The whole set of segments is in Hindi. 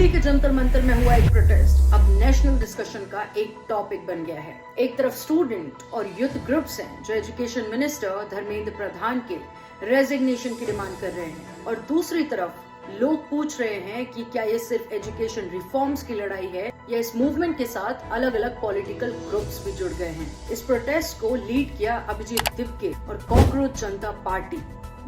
दिल्ली के जंतर मंतर में हुआ एक प्रोटेस्ट अब नेशनल डिस्कशन का एक टॉपिक बन गया है। एक तरफ स्टूडेंट और यूथ ग्रुप्स हैं जो एजुकेशन मिनिस्टर धर्मेंद्र प्रधान के रेजिग्नेशन की डिमांड कर रहे हैं, और दूसरी तरफ लोग पूछ रहे हैं कि क्या ये सिर्फ एजुकेशन रिफॉर्म्स की लड़ाई है या इस मूवमेंट के साथ अलग अलग पॉलिटिकल ग्रुप्स भी जुड़ गए हैं। इस प्रोटेस्ट को लीड किया अभिजीत दिवके और कॉकरोच जनता पार्टी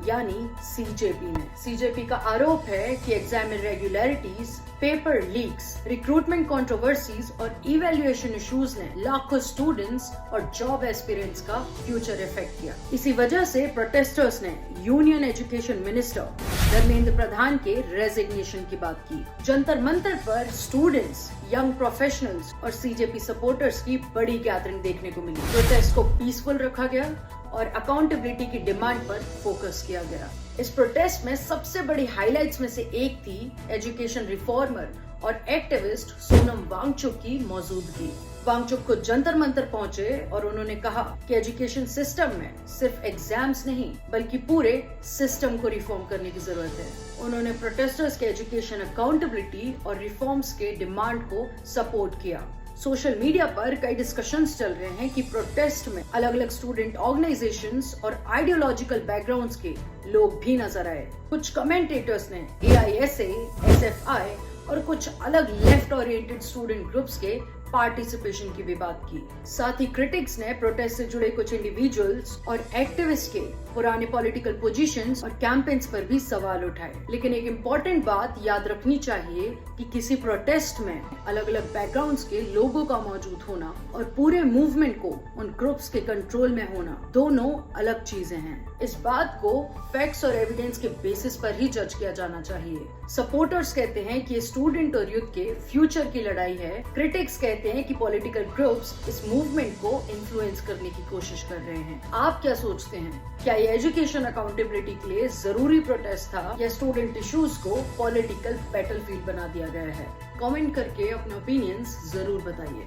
यानी सीजेपी ने। सीजेपी का आरोप है कि exam irregularities, paper leaks, recruitment controversies और इवैल्यूएशन इश्यूज ने लाखों स्टूडेंट्स और जॉब एस्पिरेंट्स का फ्यूचर इफेक्ट किया। इसी वजह से प्रोटेस्टर्स ने union education minister Dharmendra Pradhan के रेजिग्नेशन की बात की। जंतर मंतर पर स्टूडेंट्स, यंग प्रोफेशनल्स और सीजेपी सपोर्टर्स की बड़ी गैदरिंग देखने को मिली। प्रोटेस्ट को पीसफुल रखा गया और अकाउंटेबिलिटी की डिमांड पर फोकस किया गया। इस प्रोटेस्ट में सबसे बड़ी हाइलाइट्स में से एक थी एजुकेशन रिफॉर्मर और एक्टिविस्ट सोनम वांगचुक की मौजूदगी। वांगचुक खुद जंतर मंतर पहुंचे और उन्होंने कहा कि एजुकेशन सिस्टम में सिर्फ एग्जाम्स नहीं बल्कि पूरे सिस्टम को रिफॉर्म करने की जरूरत है। उन्होंने प्रोटेस्टर्स के एजुकेशन अकाउंटेबिलिटी और रिफॉर्म्स के डिमांड को सपोर्ट किया। सोशल मीडिया पर कई डिस्कशंस चल रहे हैं कि प्रोटेस्ट में अलग अलग स्टूडेंट ऑर्गेनाइजेशंस और आइडियोलॉजिकल बैकग्राउंड्स के लोग भी नजर आए। कुछ कमेंटेटर्स ने AISA, SFI और कुछ अलग लेफ्ट ओरिएंटेड स्टूडेंट ग्रुप्स के पार्टिसिपेशन की भी बात की। साथ ही क्रिटिक्स ने प्रोटेस्ट से जुड़े कुछ इंडिविजुअल्स और एक्टिविस्ट के पुराने पॉलिटिकल पोजीशंस और कैंपेन्स पर भी सवाल उठाए। लेकिन एक इम्पोर्टेंट बात याद रखनी चाहिए कि किसी प्रोटेस्ट में अलग अलग बैकग्राउंड्स के लोगों का मौजूद होना और पूरे मूवमेंट को उन ग्रुप्स के कंट्रोल में होना दोनों अलग चीजें हैं। इस बात को फैक्ट्स और एविडेंस के बेसिस पर ही जज किया जाना चाहिए। सपोर्टर्स कहते हैं कि स्टूडेंट और यूथ के फ्यूचर की लड़ाई है। क्रिटिक्स कहते हैं कि पॉलिटिकल ग्रुप्स इस मूवमेंट को इन्फ्लुएंस करने की कोशिश कर रहे हैं। आप क्या सोचते हैं? क्या ये एजुकेशन अकाउंटेबिलिटी के लिए जरूरी प्रोटेस्ट था या स्टूडेंट इश्यूज को पॉलिटिकल बैटलफील्ड बना दिया गया है? कमेंट करके अपने ओपिनियंस जरूर बताइए।